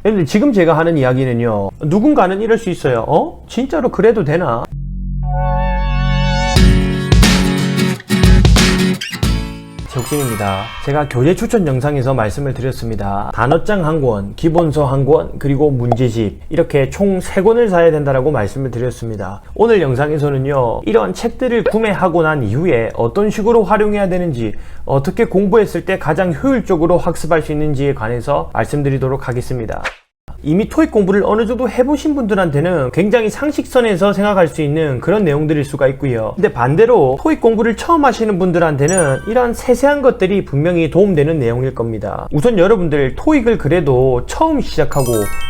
근데 지금 제가 하는 이야기는요, 누군가는 이럴 수 있어요. 진짜로 그래도 되나? 혁진입니다. 제가 교재 추천 영상에서 말씀을 드렸습니다. 단어장 1권, 기본서 1권, 그리고 문제집 이렇게 총 3권을 사야 된다고 말씀을 드렸습니다. 오늘 영상에서는요, 이런 책들을 구매하고 난 이후에 어떤 식으로 활용해야 되는지, 어떻게 공부했을 때 가장 효율적으로 학습할 수 있는지에 관해서 말씀드리도록 하겠습니다. 이미 토익 공부를 어느 정도 해보신 분들한테는 굉장히 상식선에서 생각할 수 있는 그런 내용들일 수가 있고요. 근데 반대로 토익 공부를 처음 하시는 분들한테는 이런 세세한 것들이 분명히 도움되는 내용일 겁니다. 우선 여러분들 토익을 그래도 처음 시작하고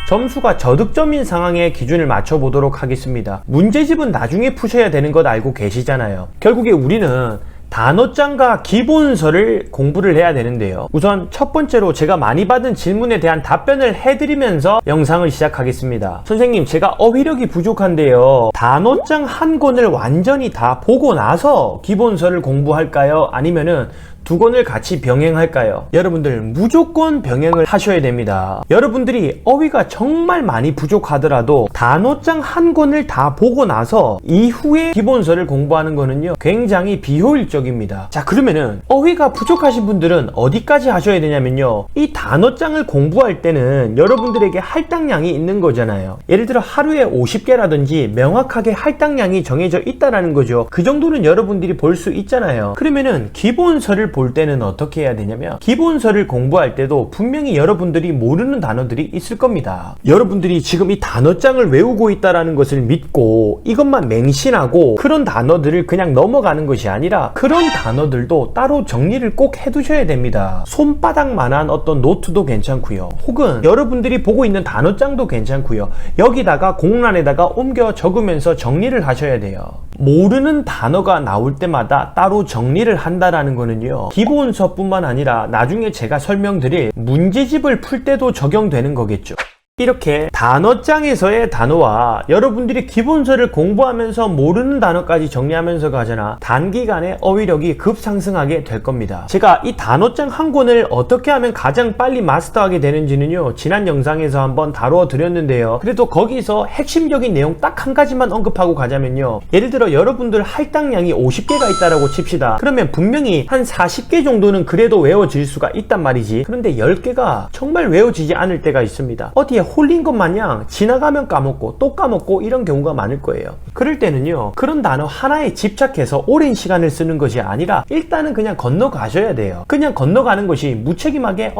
점수가 저득점인 상황에 기준을 맞춰보도록 하겠습니다. 문제집은 나중에 푸셔야 되는 것 알고 계시잖아요. 결국에 우리는 단어장과 기본서를 공부를 해야 되는데요. 우선 첫 번째로 제가 많이 받은 질문에 대한 답변을 해드리면서 영상을 시작하겠습니다. 선생님, 제가 어휘력이 부족한데요, 단어장 1권을 완전히 다 보고 나서 기본서를 공부할까요? 아니면은 2권을 같이 병행할까요? 여러분들 무조건 병행을 하셔야 됩니다. 여러분들이 어휘가 정말 많이 부족하더라도 단어장 1권을 다 보고 나서 이후에 기본서를 공부하는 거는요, 굉장히 비효율적입니다. 자, 그러면은 어휘가 부족하신 분들은 어디까지 하셔야 되냐면요, 이 단어장을 공부할 때는 여러분들에게 할당량이 있는 거잖아요. 예를 들어 하루에 50개라든지 명확하게 할당량이 정해져 있다라는 거죠. 그 정도는 여러분들이 볼 수 있잖아요. 그러면은 기본서를 볼 때는 어떻게 해야 되냐면, 기본서를 공부할 때도 분명히 여러분들이 모르는 단어들이 있을 겁니다. 여러분들이 지금 이 단어장을 외우고 있다라는 것을 믿고 이것만 맹신하고 그런 단어들을 그냥 넘어가는 것이 아니라 그런 단어들도 따로 정리를 꼭 해두셔야 됩니다. 손바닥만한 어떤 노트도 괜찮고요, 혹은 여러분들이 보고 있는 단어장도 괜찮고요, 여기다가 공란에다가 옮겨 적으면서 정리를 하셔야 돼요. 모르는 단어가 나올 때마다 따로 정리를 한다라는 거는요, 기본서뿐만 아니라 나중에 제가 설명드릴 문제집을 풀 때도 적용되는 거겠죠. 이렇게 단어장에서의 단어와 여러분들이 기본서를 공부하면서 모르는 단어까지 정리하면서 가잖아, 단기간에 어휘력이 급상승하게 될 겁니다. 제가 이 단어장 1권을 어떻게 하면 가장 빨리 마스터하게 되는지는요, 지난 영상에서 한번 다루어 드렸는데요. 그래도 거기서 핵심적인 내용 딱 한 가지만 언급하고 가자면요, 예를 들어 여러분들 할당량이 50개가 있다라고 칩시다. 그러면 분명히 한 40개 정도는 그래도 외워질 수가 있단 말이지. 그런데 10개가 정말 외워지지 않을 때가 있습니다. 어디에 홀린 것 마냥 지나가면 까먹고 또 까먹고 이런 경우가 많을 거예요. 그럴 때는요, 그런 단어 하나에 집착해서 오랜 시간을 쓰는 것이 아니라 일단은 그냥 건너가셔야 돼요. 그냥 건너가는 것이 무책임하게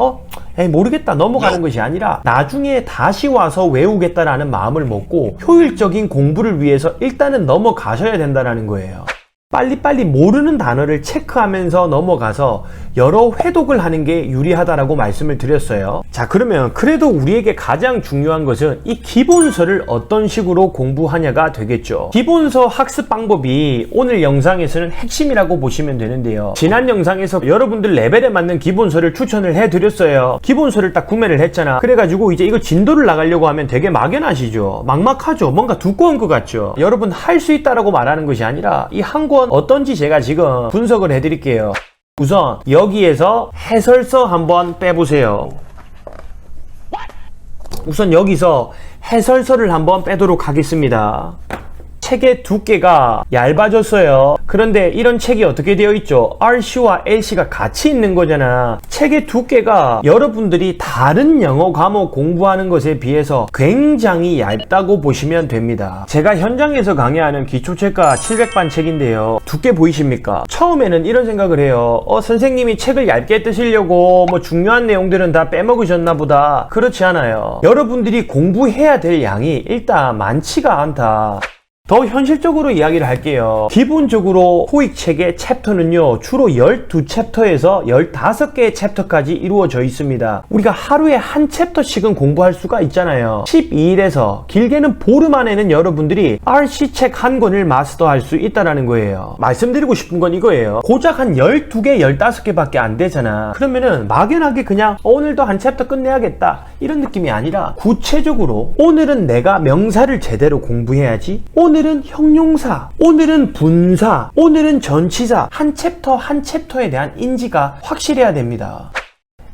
에이 모르겠다 넘어가는 것이 아니라 나중에 다시 와서 외우겠다라는 마음을 먹고 효율적인 공부를 위해서 일단은 넘어가셔야 된다는 거예요. 빨리빨리 모르는 단어를 체크하면서 넘어가서 여러 회독을 하는 게 유리하다라고 말씀을 드렸어요. 자, 그러면 그래도 우리에게 가장 중요한 것은 이 기본서를 어떤 식으로 공부하냐가 되겠죠. 기본서 학습 방법이 오늘 영상에서는 핵심이라고 보시면 되는데요, 지난 영상에서 여러분들 레벨에 맞는 기본서를 추천을 해드렸어요. 기본서를 딱 구매를 했잖아. 그래가지고 이제 이거 진도를 나가려고 하면 되게 막연하시죠. 막막하죠. 뭔가 두꺼운 것 같죠. 여러분 할 수 있다라고 말하는 것이 아니라 이 한 권 어떤지 제가 지금 분석을 해드릴게요. 우선 여기에서 해설서 한번 빼보세요. 우선 여기서 해설서를 한번 빼도록 하겠습니다. 책의 두께가 얇아졌어요. 그런데 이런 책이 어떻게 되어 있죠? RC와 LC가 같이 있는 거잖아. 책의 두께가 여러분들이 다른 영어 과목 공부하는 것에 비해서 굉장히 얇다고 보시면 됩니다. 제가 현장에서 강의하는 기초책과 700반 책인데요, 두께 보이십니까? 처음에는 이런 생각을 해요. 선생님이 책을 얇게 뜨시려고 뭐 중요한 내용들은 다 빼먹으셨나 보다. 그렇지 않아요. 여러분들이 공부해야 될 양이 일단 많지가 않다. 더 현실적으로 이야기를 할게요. 기본적으로 토익 책의 챕터는요, 주로 12챕터에서 15개의 챕터까지 이루어져 있습니다. 우리가 하루에 한 챕터씩은 공부할 수가 있잖아요. 12일에서 길게는 보름 안에는 여러분들이 RC 책 1권을 마스터할 수 있다는 거예요. 말씀드리고 싶은 건 이거예요. 고작 한 12개, 15개밖에 안 되잖아. 그러면은 막연하게 그냥 오늘도 한 챕터 끝내야겠다 이런 느낌이 아니라, 구체적으로 오늘은 내가 명사를 제대로 공부해야지, 오늘은 형용사, 오늘은 분사, 오늘은 전치사, 한 챕터 한 챕터에 대한 인지가 확실해야 됩니다.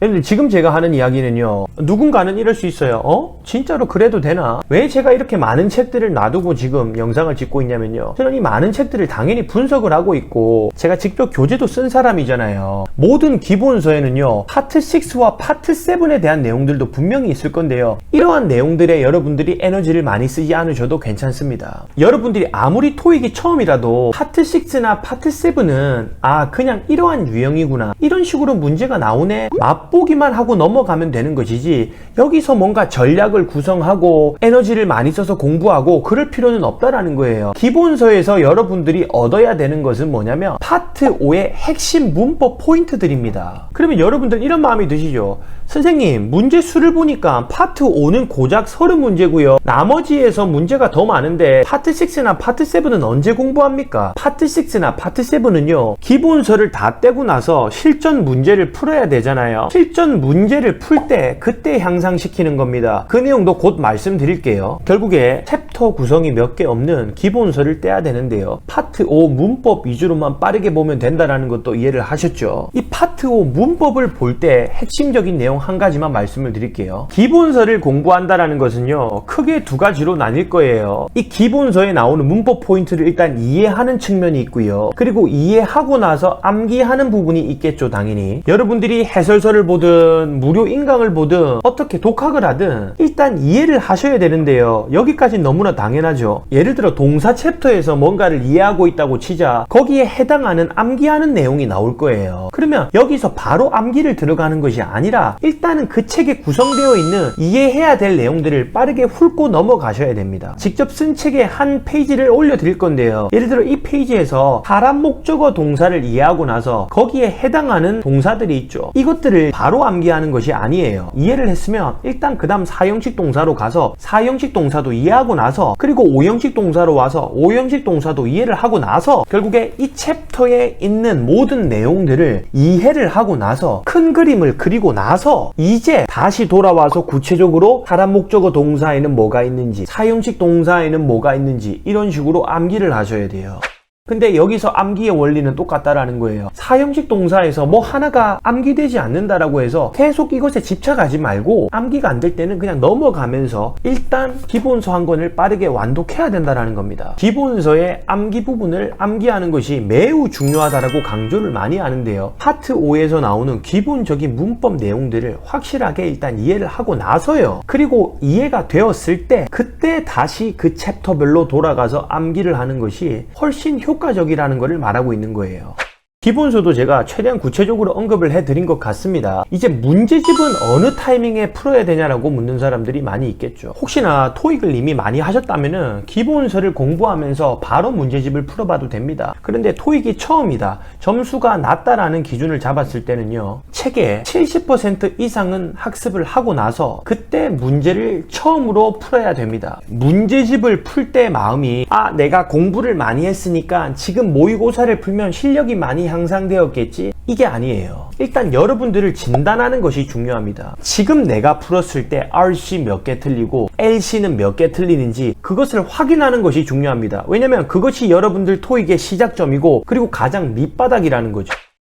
여러분들 지금 제가 하는 이야기는요, 누군가는 이럴 수 있어요. 진짜로 그래도 되나? 왜 제가 이렇게 많은 책들을 놔두고 지금 영상을 찍고 있냐면요, 저는 이 많은 책들을 당연히 분석을 하고 있고 제가 직접 교재도 쓴 사람이잖아요. 모든 기본서에는요 파트 6와 파트 7에 대한 내용들도 분명히 있을 건데요, 이러한 내용들에 여러분들이 에너지를 많이 쓰지 않으셔도 괜찮습니다. 여러분들이 아무리 토익이 처음이라도 파트 6나 파트 7은 그냥 이러한 유형이구나, 이런 식으로 문제가 나오네, 맛보기만 하고 넘어가면 되는 것이지 여기서 뭔가 전략을 구성하고 에너지를 많이 써서 공부하고 그럴 필요는 없다라는 거예요. 기본서에서 여러분들이 얻어야 되는 것은 뭐냐면 파트 5의 핵심 문법 포인트들입니다. 그러면 여러분들 이런 마음이 드시죠? 선생님, 문제 수를 보니까 파트 5는 고작 30문제고요 나머지에서 문제가 더 많은데 파트 6나 파트 7은 언제 공부합니까? 파트 6나 파트 7은요 기본서를 다 떼고 나서 실전 문제를 풀어야 되잖아요. 실전 문제를 풀 때 그때 향상시키는 겁니다. 그 내용도 곧 말씀드릴게요. 결국에 챕터 구성이 몇 개 없는 기본서를 떼야 되는데요, 파트 5 문법 위주로만 빠르게 보면 된다는 것도 이해를 하셨죠? 이 파트 5 문법을 볼 때 핵심적인 내용 한 가지만 말씀을 드릴게요. 기본서를 공부한다라는 것은요 크게 두 가지로 나뉠 거예요. 이 기본서에 나오는 문법 포인트를 일단 이해하는 측면이 있고요, 그리고 이해하고 나서 암기하는 부분이 있겠죠. 당연히 여러분들이 해설서를 보든 무료 인강을 보든 어떻게 독학을 하든 일단 이해를 하셔야 되는데요, 여기까지는 너무나 당연하죠. 예를 들어 동사 챕터에서 뭔가를 이해하고 있다고 치자, 거기에 해당하는 암기하는 내용이 나올 거예요. 그러면 여기서 바로 암기를 들어가는 것이 아니라 일단은 그 책에 구성되어 있는 이해해야 될 내용들을 빠르게 훑고 넘어가셔야 됩니다. 직접 쓴 책에 한 페이지를 올려드릴 건데요, 예를 들어 이 페이지에서 사람 목적어 동사를 이해하고 나서 거기에 해당하는 동사들이 있죠. 이것들을 바로 암기하는 것이 아니에요. 이해를 했으면 일단 그 다음 4형식 동사로 가서 4형식 동사도 이해하고 나서, 그리고 5형식 동사로 와서 5형식 동사도 이해를 하고 나서 결국에 이 챕터에 있는 모든 내용들을 이해를 하고 나서 큰 그림을 그리고 나서 이제 다시 돌아와서 구체적으로 사람 목적어 동사에는 뭐가 있는지, 4형식 동사에는 뭐가 있는지 이런 식으로 암기를 하셔야 돼요. 근데 여기서 암기의 원리는 똑같다라는 거예요. 4형식 동사에서 뭐 하나가 암기되지 않는다라고 해서 계속 이것에 집착하지 말고 암기가 안 될 때는 그냥 넘어가면서 일단 기본서 한 권을 빠르게 완독해야 된다라는 겁니다. 기본서의 암기 부분을 암기하는 것이 매우 중요하다라고 강조를 많이 하는데요, 파트 5에서 나오는 기본적인 문법 내용들을 확실하게 일단 이해를 하고 나서요, 그리고 이해가 되었을 때 그때 다시 그 챕터별로 돌아가서 암기를 하는 것이 훨씬 효과적이라는 것을 말하고 있는 거예요. 기본서도 제가 최대한 구체적으로 언급을 해드린 것 같습니다. 이제 문제집은 어느 타이밍에 풀어야 되냐라고 묻는 사람들이 많이 있겠죠. 혹시나 토익을 이미 많이 하셨다면은 기본서를 공부하면서 바로 문제집을 풀어봐도 됩니다. 그런데 토익이 처음이다, 점수가 낮다라는 기준을 잡았을 때는요, 책의 70% 이상은 학습을 하고 나서 그때 문제를 처음으로 풀어야 됩니다. 문제집을 풀 때 마음이 내가 공부를 많이 했으니까 지금 모의고사를 풀면 실력이 많이 향상되었겠지, 이게 아니에요. 일단 여러분들을 진단하는 것이 중요합니다. 지금 내가 풀었을 때 RC 몇 개 틀리고 LC는 몇 개 틀리는지 그것을 확인하는 것이 중요합니다. 왜냐면 그것이 여러분들 토익의 시작점이고 그리고 가장 밑바닥이라는 거죠.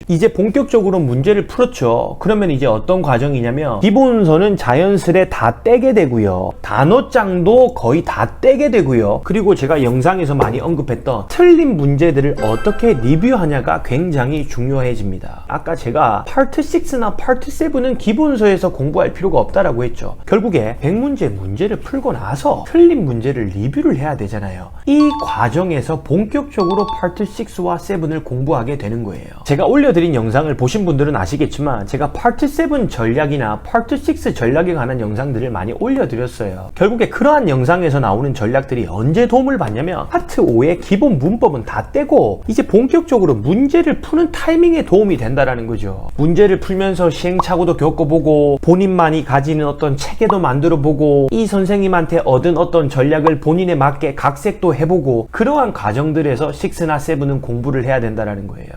이제 본격적으로 문제를 풀었죠. 그러면 이제 어떤 과정이냐면 기본서는 자연스레 다 떼게 되고요, 단어장도 거의 다 떼게 되고요, 그리고 제가 영상에서 많이 언급했던 틀린 문제들을 어떻게 리뷰하냐가 굉장히 중요해집니다. 아까 제가 파트 6나 파트 7은 기본서에서 공부할 필요가 없다라고 했죠. 결국에 100문제 문제를 풀고 나서 틀린 문제를 리뷰를 해야 되잖아요. 이 과정에서 본격적으로 파트 6와 7을 공부하게 되는 거예요. 제가 올려드린 영상을 보신 분들은 아시겠지만 제가 파트 7 전략이나 파트 6 전략에 관한 영상들을 많이 올려드렸어요. 결국에 그러한 영상에서 나오는 전략들이 언제 도움을 받냐면 파트 5의 기본 문법은 다 떼고 이제 본격적으로 문제를 푸는 타이밍에 도움이 된다라는 거죠. 문제를 풀면서 시행착오도 겪어보고 본인만이 가지는 어떤 체계도 만들어보고 이 선생님한테 얻은 어떤 전략을 본인에 맞게 각색도 해보고 그러한 과정들에서 6나 7은 공부를 해야 된다라는 거예요.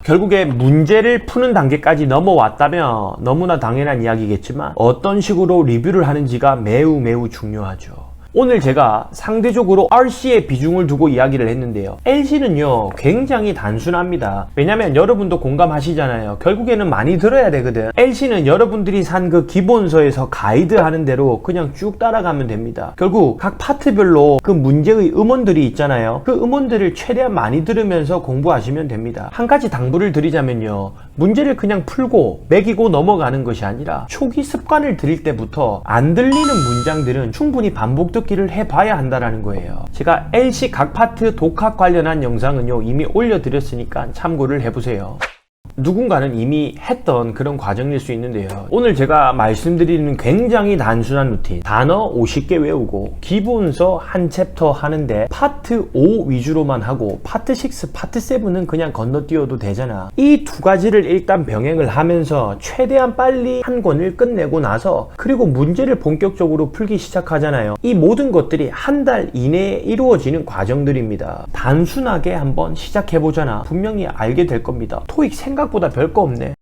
결국에 문제를 푸는 단계까지 넘어왔다면 너무나 당연한 이야기겠지만 어떤 식으로 리뷰를 하는지가 매우 중요하죠. 오늘 제가 상대적으로 RC에 비중을 두고 이야기를 했는데요. LC는요 굉장히 단순합니다. 왜냐면 여러분도 공감하시잖아요. 결국에는 많이 들어야 되거든. LC는 여러분들이 산 그 기본서에서 가이드 하는 대로 그냥 쭉 따라가면 됩니다. 결국 각 파트별로 그 문제의 음원들이 있잖아요. 그 음원들을 최대한 많이 들으면서 공부하시면 됩니다. 한 가지 당부를 드리자면요, 문제를 그냥 풀고 매기고 넘어가는 것이 아니라 초기 습관을 들일 때부터 안 들리는 문장들은 충분히 반복 듣기를 해봐야 한다는 거예요. 제가 LC 각 파트 독학 관련한 영상은요 이미 올려드렸으니까 참고를 해보세요. 누군가는 이미 했던 그런 과정일 수 있는데요. 오늘 제가 말씀드리는 굉장히 단순한 루틴, 단어 50개 외우고 기본서 한 챕터 하는데 파트 5 위주로만 하고 파트 6, 파트 7은 그냥 건너뛰어도 되잖아. 이 두 가지를 일단 병행을 하면서 최대한 빨리 한 권을 끝내고 나서 그리고 문제를 본격적으로 풀기 시작하잖아요. 이 모든 것들이 한 달 이내에 이루어지는 과정들입니다. 단순하게 한번 시작해보잖아. 분명히 알게 될 겁니다. 토익 생각보다 별거 없네.